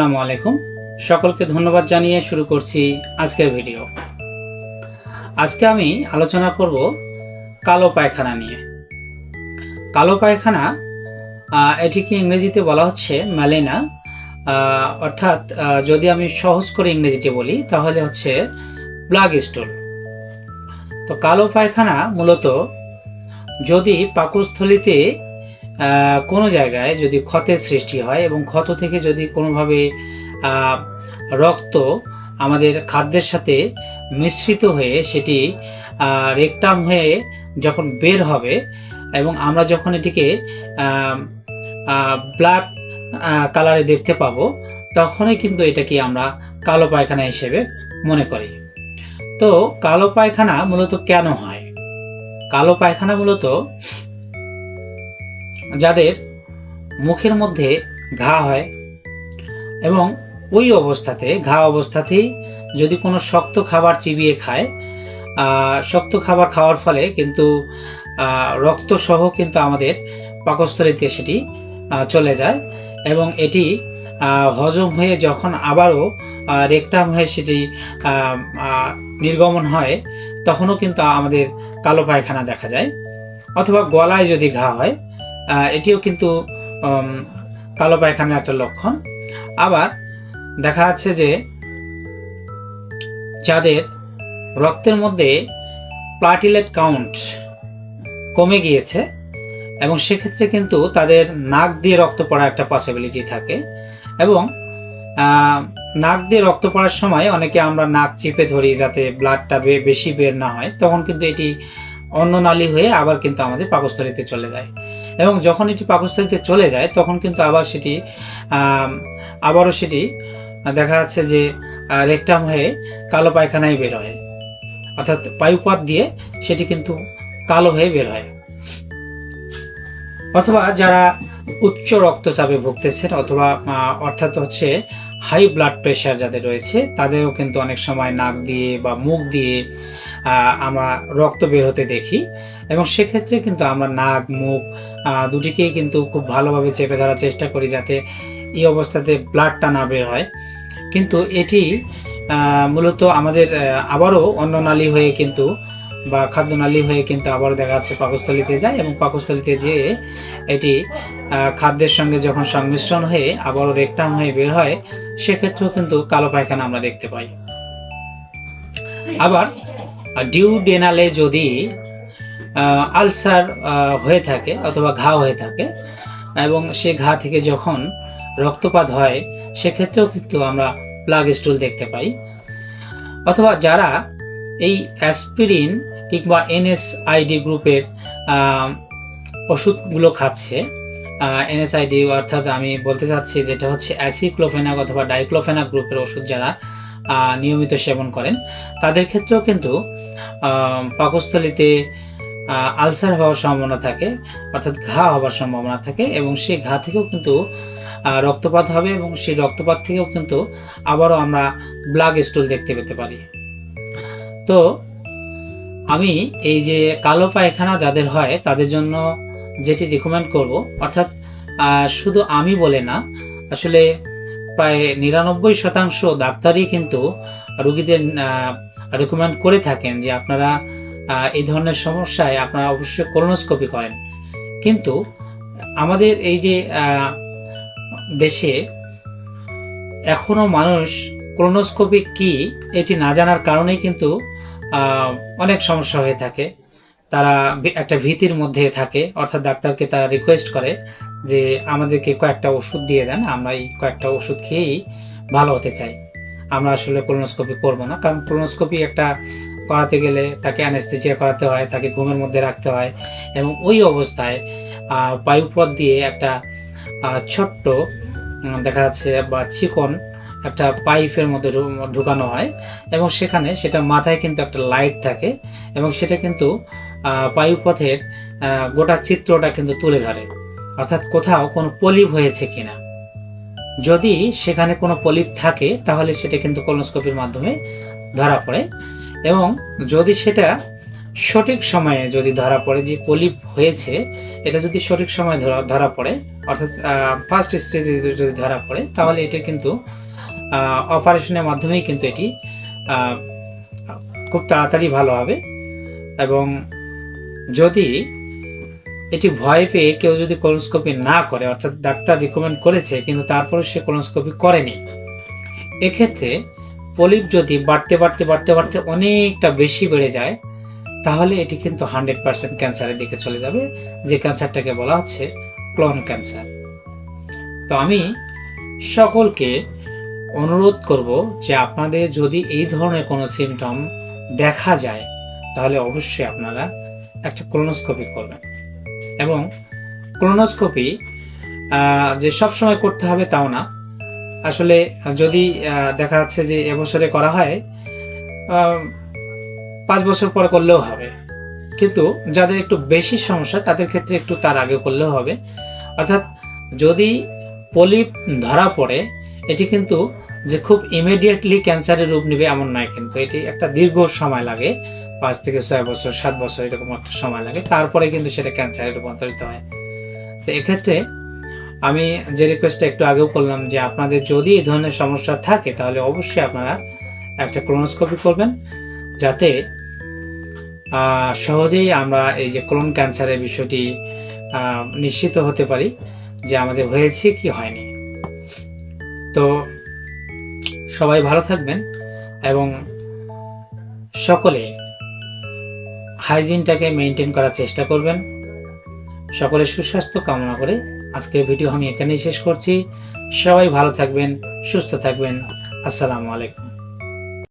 আসসালামু আলাইকুম। সকলকে ধন্যবাদ জানিয়ে শুরু করছি আজকের ভিডিও। আজকে আমি আলোচনা করব কালো পায়খানা নিয়ে। কালো পায়খানা এটিকে ইংরেজিতে বলা হচ্ছে ম্যালেনা, অর্থাৎ যদি আমি সহজ করে ইংরেজিতে বলি তাহলে হচ্ছে প্লাগ স্টুল। তো কালো পায়খানা মূলত যদি পাকস্থলীতে কোনো জায়গায় যদি ক্ষতের সৃষ্টি হয় এবং ক্ষত থেকে যদি কোনোভাবে রক্ত আমাদের খাদ্যের সাথে মিশ্রিত হয়ে সেটি রেকটাম হয়ে যখন বের হবে এবং আমরা যখন এটিকে ব্ল্যাক কালারে দেখতে পাবো, তখনই কিন্তু এটাকে আমরা কালো পায়খানা হিসেবে মনে করি। তো কালো পায়খানা মূলত কেন হয়? কালো পায়খানা মূলত যাদের মুখের মধ্যে ঘা হয় এবং ওই অবস্থাতে ঘা অবস্থাতেই যদি কোনো শক্ত খাবার চিবিয়ে খায়, শক্ত খাবার খাওয়ার ফলে কিন্তু রক্ত সহ কিন্তু আমাদের পাকস্থলীতে সেটি চলে যায় এবং এটি হজম হয়ে যখন আবারও রেকটাম হয়ে সেটি নির্গমন হয়, তখনও কিন্তু আমাদের কালো পায়খানা দেখা যায়। অথবা গলায় যদি ঘা হয়, এটিও কিন্তু কালো পায়খানার একটা লক্ষণ। আবার দেখা যাচ্ছে যে যাদের রক্তের মধ্যে প্লাটিলেট কাউন্ট কমে গিয়েছে এবং সেক্ষেত্রে কিন্তু তাদের নাক দিয়ে রক্ত পড়ার একটা পসিবিলিটি থাকে এবং নাক দিয়ে রক্ত পড়ার সময় অনেকে আমরা নাক চিপে ধরি যাতে ব্লাডটা বেশি বের না হয়, তখন কিন্তু এটি অন্ননালী হয়ে আবার কিন্তু আমাদের পাকস্থলীতে চলে যায় এবং যখন এটি পাকস্থলীতে চলে যায় তখন কিন্তু আবার সেটি আবারও সেটি দেখা যাচ্ছে যে রেকটাম হয়ে কালো পায়খানায় বের হয়, অর্থাৎ পায়ুপথ দিয়ে সেটি কিন্তু কালো হয়ে বের হয়। অথবা যারা উচ্চ রক্তচাপে ভুগতেছেন অথবা অর্থাৎ হচ্ছে হাই ব্লাড প্রেশার যাদের রয়েছে, তাদেরও কিন্তু অনেক সময় নাক দিয়ে বা মুখ দিয়ে আমরা রক্ত বের হতে দেখি এবং সেক্ষেত্রে কিন্তু আমরা নাক মুখ দুটিকেই কিন্তু খুব ভালোভাবে চেপে ধরার চেষ্টা করি যাতে এই অবস্থাতে ব্লাডটা না বের হয়। কিন্তু এটি মূলত আমাদের আবারও অন্ননালী হয়ে কিন্তু বা খাদ্যনালী হয়ে কিন্তু আবারও দেখা যাচ্ছে পাকস্থলীতে যায় এবং পাকস্থলীতে যেয়ে এটি খাদ্যের সঙ্গে যখন সংমিশ্রণ হয়ে আবারও রেকটাম হয়ে বের হয়, সেক্ষেত্রেও কিন্তু কালো পায়খানা আমরা দেখতে পাই। আবার ডিউডেনালে যদি আলসার হয়ে থাকে অথবা ঘা হয়ে থাকে এবং সে ঘা থেকে যখন রক্তপাত হয়, সেক্ষেত্রেও কিন্তু আমরা প্লাগ স্টুল দেখতে পাই। অথবা যারা এই অ্যাসপিরিন কিংবা NSAID গ্রুপের ওষুধগুলো খাচ্ছে, NSAID অর্থাৎ আমি বলতে চাচ্ছি যেটা হচ্ছে অ্যাসিক্লোফেনাক অথবা ডাইক্লোফেনাক গ্রুপের ওষুধ যারা নিয়মিত সেবন করেন, তাদের ক্ষেত্রেও কিন্তু পাকস্থলীতে আলসার হওয়ার সম্ভাবনা থাকে, অর্থাৎ ঘা হওয়ার সম্ভাবনা থাকে এবং সেই ঘা থেকেও কিন্তু রক্তপাত হবে এবং সেই রক্তপাত থেকেও কিন্তু আবারও আমরা ব্লাড স্টুল দেখতে পেতে পারি। তো আমি এই যে কালো পায়খানা যাদের হয় তাদের জন্য যেটি রিকমেন্ড করব, অর্থাৎ শুধু আমি বলে না, আসলে প্রায় 99% ডাক্তারই কিন্তু রোগীদের রিকমেন্ড করে থাকেন যে আপনারা এই ধরনের সমস্যায় আপনারা অবশ্যই কোলোনোস্কোপি করেন। কিন্তু আমাদের এই যে দেশে এখনো মানুষ কোলোনোস্কোপি কি এটি না জানার কারণেই কিন্তু অনেক সমস্যা হয়ে থাকে। তারা একটা ভীতির মধ্যে থাকে, অর্থাৎ ডাক্তারকে তারা রিকোয়েস্ট করে যে আমাদেরকে কয়েকটা ওষুধ দিয়ে দেন, আমরা এই কয়েকটা ওষুধ খেয়েই ভালো হতে চাই, আমরা আসলে কোলোনোস্কোপি করব না। কারণ কোলোনোস্কোপি একটা করাতে গেলে তাকে অ্যানেস্থেসিয়া করাতে হয়, তাকে ঘুমের মধ্যে রাখতে হয় এবং ওই অবস্থায় পায়ুপথ দিয়ে একটা ছোট্ট দেখা যাচ্ছে বা চিকন একটা পাইপের মধ্যে ঢুকানো হয় এবং সেখানে সেটা মাথায় কিন্তু একটা লাইট থাকে এবং সেটা কিন্তু পায়ুপথের গোটা চিত্রটা কিন্তু তুলে ধরে, অর্থাৎ কোথাও কোনো পলিপ হয়েছে কিনা। যদি সেখানে কোনো পলিপ থাকে তাহলে সেটা কিন্তু কোলোনোস্কোপির মাধ্যমে ধরা পড়ে এবং যদি সেটা সঠিক সময়ে যদি ধরা পড়ে যে পলিপ হয়েছে, এটা যদি সঠিক সময়ে ধরা পড়ে অর্থাৎ ফার্স্ট স্টেজে যদি ধরা পড়ে তাহলে এটা কিন্তু অপারেশনের মাধ্যমেই কিন্তু এটি খুব তাড়াতাড়ি ভালো হবে। এবং যদি এটি ভয় পেয়ে কেউ যদি কোলোনোস্কোপি না করে, অর্থাৎ ডাক্তার রিকমেন্ড করেছে কিন্তু তারপরে সে কোলোনোস্কোপি করেনি, এক্ষেত্রে পলিপ যদি বাড়তে বাড়তে বাড়তে বাড়তে অনেকটা বেশি বেড়ে যায় তাহলে এটি কিন্তু 100% ক্যান্সারের দিকে চলে যাবে, যে ক্যান্সারটাকে বলা হচ্ছে কোলন ক্যান্সার। তো আমি সকলকে অনুরোধ করব যে আপনাদের যদি এই ধরনের কোনো সিমটম দেখা যায় তাহলে অবশ্যই আপনারা একটা কোলোনোস্কোপি করবেন। এবং কোলোনোস্কোপি যে সবসময় করতে হবে তাও না, আসলে যদি দেখা যাচ্ছে যে এবছরে করা হয় 5 বছর পর করলেও হবে, কিন্তু যাদের একটু বেশি সমস্যা তাদের ক্ষেত্রে একটু তার আগে করলেও হবে। অর্থাৎ যদি পলিপ ধরা পড়ে এটি কিন্তু যে খুব ইমিডিয়েটলি ক্যান্সারের রূপ নেবে এমন নয়, কিন্তু এটি একটা দীর্ঘ সময় লাগে, 5 থেকে 6 বছর 7 বছর এরকম একটা সময় লাগে, তারপরে কিন্তু সেটা ক্যান্সারে রূপান্তরিত হয়। তো এক্ষেত্রে আমি যে রিকোয়েস্টটা একটু আগেও করলাম যে আপনাদের যদি এই ধরনের সমস্যা থাকে তাহলে অবশ্যই আপনারা একটা কোলোনোস্কোপি করবেন, যাতে সহজেই আমরা এই যে কোলন ক্যান্সারের বিষয়টি নিশ্চিত হতে পারি যে আমাদের হয়েছে কি হয়নি। তো সবাই ভালো থাকবেন এবং সকলে হাইজিনটাকে মেনটেন করার চেষ্টা করবেন। সকলের সুস্বাস্থ্য কামনা করে আজকের ভিডিও আমি এখানেই শেষ করছি। সবাই ভালো থাকবেন, সুস্থ থাকবেন। আসসালামু আলাইকুম।